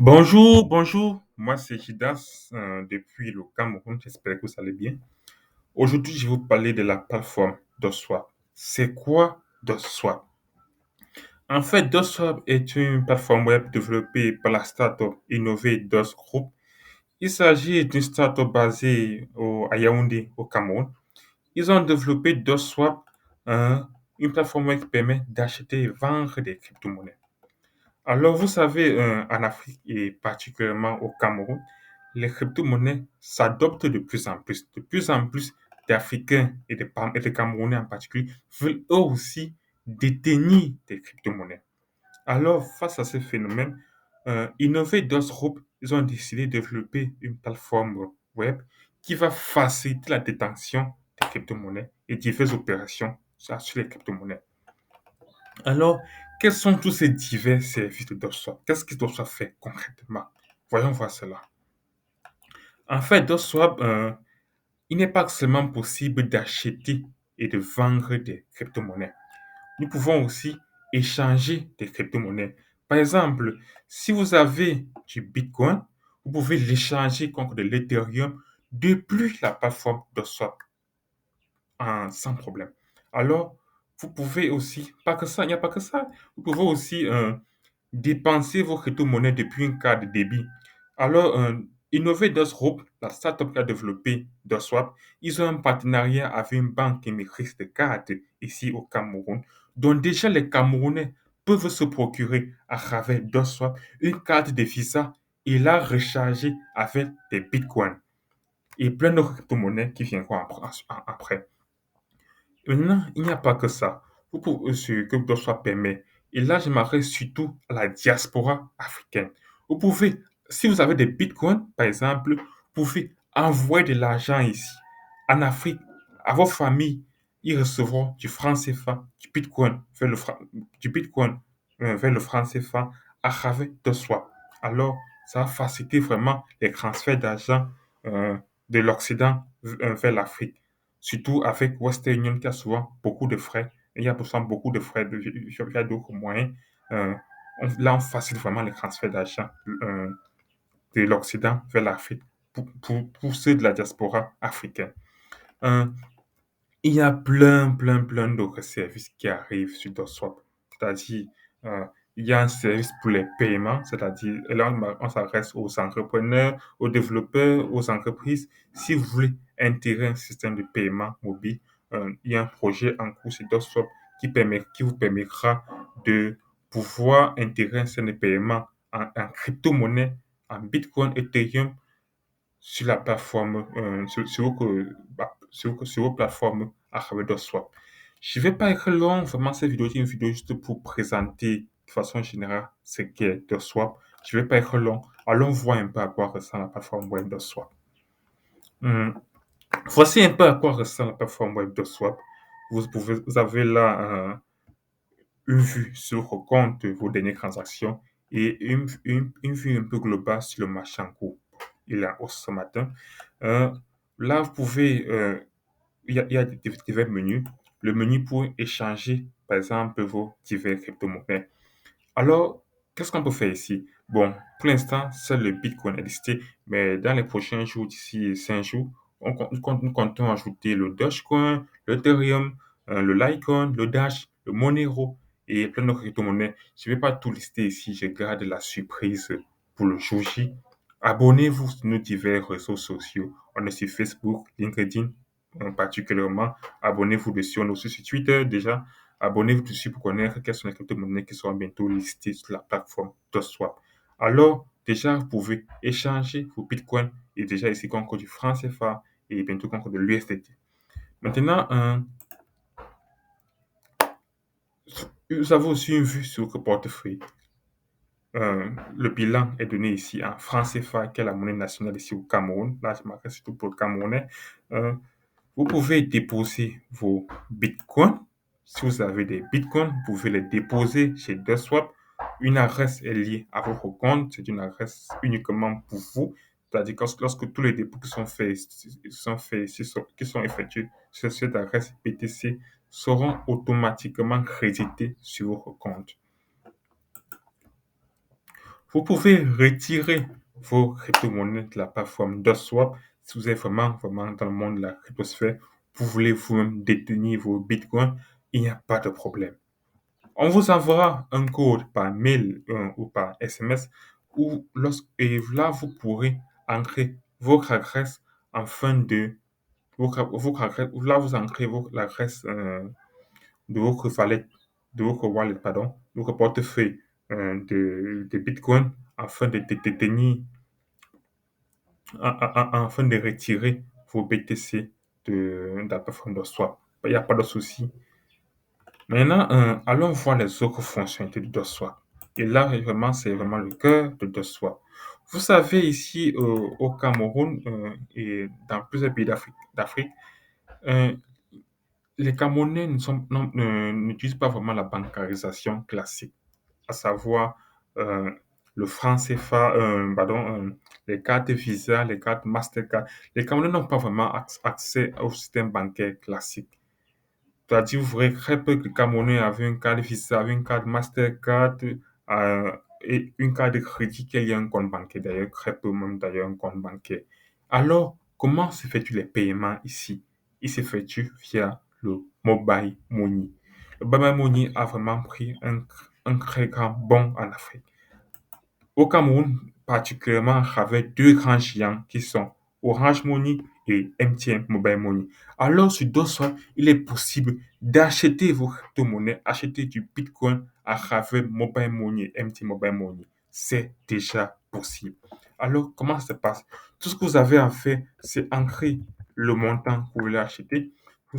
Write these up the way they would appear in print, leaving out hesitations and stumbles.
Bonjour, bonjour. Moi, c'est Jidas depuis le Cameroun. J'espère que vous allez bien. Aujourd'hui, je vais vous parler de la plateforme DotSwap. C'est quoi DotSwap? En fait, DotSwap est une plateforme web développée par la startup innovée DOS Group. Il s'agit d'une startup basée à Yaoundé, au Cameroun. Ils ont développé DotSwap, une plateforme web qui permet d'acheter et vendre des crypto-monnaies. Alors, vous savez, en Afrique et particulièrement au Cameroun, les crypto-monnaies s'adoptent de plus en plus. De plus en plus d'Africains et de Camerounais en particulier veulent eux aussi détenir des crypto-monnaies. Alors, face à ce phénomène, Innover DOS Group, ils ont décidé de développer une plateforme web qui va faciliter la détention des crypto-monnaies et diverses opérations sur les crypto-monnaies. Alors, quels sont tous ces divers services de DocSwap? Qu'est-ce que DocSwap fait concrètement? Voyons voir cela. En fait, DocSwap, il n'est pas seulement possible d'acheter et de vendre des crypto-monnaies. Nous pouvons aussi échanger des crypto-monnaies. Par exemple, si vous avez du Bitcoin, vous pouvez l'échanger contre de l'Ethereum depuis la plateforme DocSwap sans problème. Alors, vous pouvez aussi, pas que ça, il n'y a pas que ça, vous pouvez aussi dépenser vos crypto-monnaies depuis une carte de débit. Alors, Innover Group, la startup qui a développé DotSwap, ils ont un partenariat avec une banque émettrice de cartes ici au Cameroun, dont déjà les Camerounais peuvent se procurer à travers DotSwap une carte de Visa et la recharger avec des bitcoins et plein d'autres crypto-monnaies qui viendront après. Maintenant, il n'y a pas que ça. Ce que DotSwap permet. Et là, je m'adresse surtout à la diaspora africaine. Vous pouvez, si vous avez des bitcoins, par exemple, vous pouvez envoyer de l'argent ici, en Afrique, à vos familles. Ils recevront du franc CFA, du bitcoin vers le franc CFA à travers DotSwap. Alors, ça va faciliter vraiment les transferts d'argent euh, de l'Occident vers l'Afrique, surtout avec Western Union qui a souvent beaucoup de frais. Il y a souvent beaucoup de frais via d'autres moyens. Euh, Là, on facilite vraiment les transferts d'argent de l'Occident vers l'Afrique pour ceux de la diaspora africaine. Euh, il y a plein d'autres services qui arrivent sur DotSwap. C'est-à-dire, euh, il y a un service pour les paiements, c'est-à-dire, et là, on s'adresse aux entrepreneurs, aux développeurs, aux entreprises. Si vous voulez intégrer un système de paiement mobile, il y a un projet en cours sur DotSwap qui vous permettra de pouvoir intégrer un système de paiement en crypto-monnaie, en Bitcoin, Ethereum, sur la plateforme, sur vos plateformes à travers DotSwap. Je ne vais pas être long, vraiment, cette vidéo est une vidéo juste pour présenter de façon générale ce qu'est DotSwap. Je ne vais pas être long. Allons voir un peu à quoi ressemble la plateforme web DotSwap. Hum, Voici un peu à quoi ressemble la plateforme web DotSwap. Vous avez là une vue sur vos comptes, vos dernières transactions et une vue un peu globale sur le marché en cours. Il est en hausse ce matin. Euh, Là, vous pouvez, il y a des divers menus. Le menu pour échanger, par exemple, vos divers crypto-monnaies. Alors, qu'est-ce qu'on peut faire ici? Bon, pour l'instant, seul le Bitcoin est listé, mais dans les prochains jours, d'ici 5 jours, nous comptons ajouter le Dogecoin, l'Ethereum, le Litecoin, le Dash, le Monero et plein d'autres crypto-monnaies. Je ne vais pas tout lister ici, je garde la surprise pour le jour J. Abonnez-vous sur nos divers réseaux sociaux. On est sur Facebook, LinkedIn, particulièrement. Abonnez-vous dessus. On est aussi sur Twitter déjà. Abonnez-vous dessus pour connaître quelles sont les crypto-monnaies qui seront bientôt listées sur la plateforme DotSwap. Alors, déjà, vous pouvez échanger vos bitcoins et déjà ici contre du franc CFA et bientôt contre de l'USDT. Maintenant, vous avez aussi une vue sur votre portefeuille. Le bilan est donné ici en franc CFA, qui est la monnaie nationale ici au Cameroun. Là, je marque surtout pour le Camerounais. Euh, Vous pouvez déposer vos bitcoins. Si vous avez des bitcoins, vous pouvez les déposer chez DotSwap. Une adresse est liée à votre compte. C'est une adresse uniquement pour vous. C'est-à-dire que lorsque tous les dépôts qui sont effectués sur cette adresse BTC seront automatiquement crédités sur votre compte. Vous pouvez retirer vos crypto-monnaies de la plateforme DotSwap si vous êtes vraiment dans le monde de la cryptosphère. Vous voulez vous-même détenir vos bitcoins, il n'y a pas de problème. On vous enverra un code par mail ou par SMS et là, vous pourrez entrer votre adresse afin de votre adresse, là, vous entrez l'adresse de votre wallet, pardon, de votre portefeuille de Bitcoin afin de détenir, afin de retirer vos BTC de la plateforme de swap. Il n'y a pas de souci. Maintenant, allons voir les autres fonctionnalités de DotSwap. Et là, vraiment, c'est vraiment le cœur de DotSwap. Vous savez, ici au Cameroun et dans plusieurs pays d'Afrique, euh, les Camerounais n'utilisent pas vraiment la bancarisation classique, à savoir euh, le franc CFA, les cartes Visa, les cartes Mastercard. Les Camerounais n'ont pas vraiment accès au système bancaire classique. C'est-à-dire, vous verrez très peu de Camerounais avaient une carte Visa, une carte Mastercard euh, et une carte de crédit qui a un compte bancaire. D'ailleurs, très peu même d'ailleurs un compte bancaire. Alors, comment s'effectuent les paiements ici? Ils s'effectuent via le mobile money. Le mobile money a vraiment pris un très grand bond en Afrique. Au Cameroun, particulièrement, avec deux grands géants qui sont Orange Money et MTN Mobile Money. Alors, sur DotSwap, il est possible d'acheter vos crypto-monnaies, acheter du Bitcoin à travers Mobile Money, MTN Mobile Money. C'est déjà possible. Alors, comment ça se passe? Tout ce que vous avez à faire, c'est ancrer le montant que vous voulez acheter.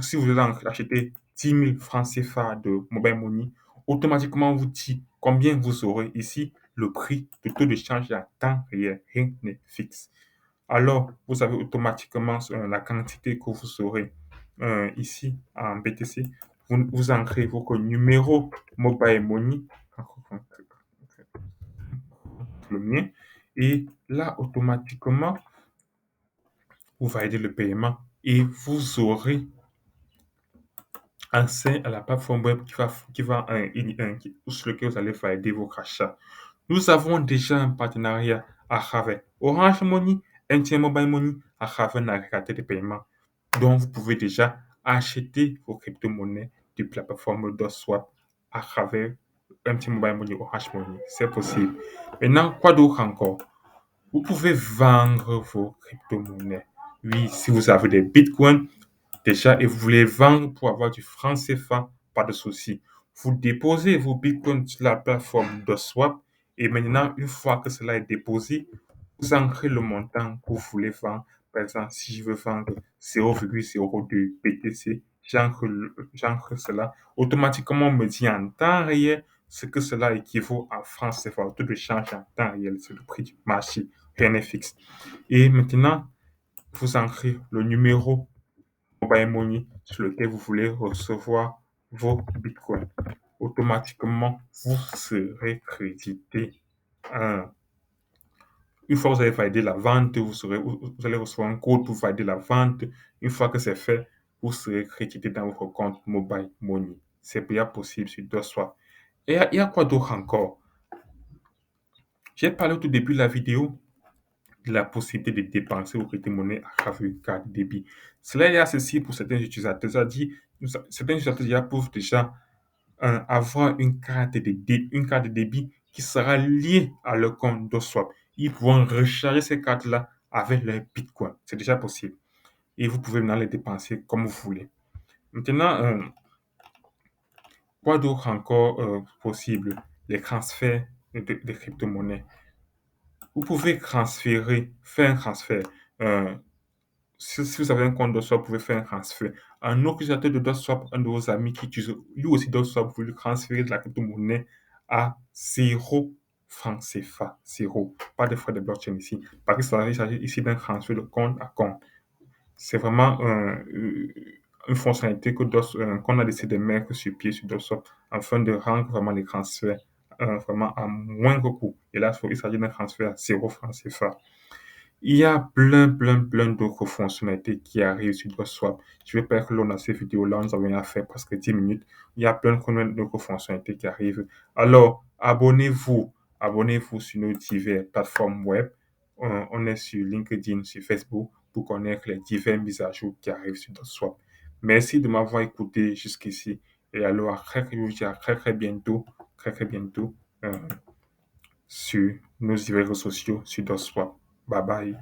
Si vous voulez acheter 10 000 francs CFA de Mobile Money, automatiquement, on vous dit combien vous aurez ici le prix, le taux de change à temps réel, rien n'est fixe. Alors, vous avez automatiquement la quantité que vous aurez ici en BTC. Vous ancrez votre numéro mobile money, le mien, et là, automatiquement, vous validez le paiement et vous aurez accès à la plateforme web sur lequel vous allez valider vos achats. Nous avons déjà un partenariat avec Orange Money, MTN Mobile Money, à travers un agrégateur de paiement dont vous pouvez déjà acheter vos crypto-monnaies depuis la plateforme DotSwap à travers MTN Mobile Money, Orange Money. C'est possible. Maintenant, quoi d'autre encore? Vous pouvez vendre vos crypto-monnaies. Oui, si vous avez des bitcoins, déjà, et vous voulez vendre pour avoir du franc CFA, pas de souci. Vous déposez vos bitcoins sur la plateforme de swap et maintenant, une fois que cela est déposé, vous ancrez le montant que vous voulez vendre. Par exemple, si je veux vendre 0,02 BTC, j'ancre cela. Automatiquement, on me dit en temps réel ce que cela équivaut en francs CFA. Le taux de change en temps réel, c'est le prix du marché, rien n'est fixe. Et maintenant, vous ancrez le numéro mobile money sur lequel vous voulez recevoir vos bitcoins. Automatiquement, vous serez crédité. un- Une fois que vous avez validé la vente, vous allez recevoir un code pour valider la vente. Une fois que c'est fait, vous serez crédité dans votre compte mobile money. C'est bien possible sur deux soirs. Et il y a quoi d'autre encore? J'ai parlé au tout début de la vidéo de la possibilité de dépenser ou prêter monnaie à travers une carte de débit. Cela est accessible pour certains utilisateurs. C'est-à-dire, certains utilisateurs déjà peuvent déjà avoir une carte de débit qui sera liée à leur compte de swap. Ils pourront recharger ces cartes-là avec leur Bitcoin. C'est déjà possible. Et vous pouvez maintenant les dépenser comme vous voulez. Maintenant, quoi d'autre encore possible? Les transferts de crypto-monnaies. Vous pouvez faire un transfert. euh, si vous avez un compte DotSwap, vous pouvez faire un transfert. Un autre utilisateur de DotSwap, un de vos amis qui utilise lui aussi DotSwap, vous pouvez lui transférer de la crypto-monnaie à 0 francs CFA. Zéro. Pas de frais de blockchain ici. Parce qu'il s'agit ici d'un transfert de compte à compte. C'est vraiment une fonctionnalité qu'on a décidé de mettre sur pied sur DotSwap afin de rendre vraiment les transferts vraiment à moindre coût. Et là, il s'agit d'un transfert à 0 francs CFA. Il y a plein d'autres fonctionnalités qui arrivent sur DotSwap. Je vais pas que l'on a ces vidéos-là, nous avons rien à faire presque 10 minutes. Il y a plein d'autres fonctionnalités qui arrivent. Alors, abonnez-vous Abonnez-vous sur nos diverses plateformes web. On est sur LinkedIn, sur Facebook, pour connaître les diverses mises à jour qui arrivent sur DotSwap. Merci de m'avoir écouté jusqu'ici. Et alors, je vous dis à très très bientôt, sur nos réseaux sociaux, sur DotSwap. Bye bye.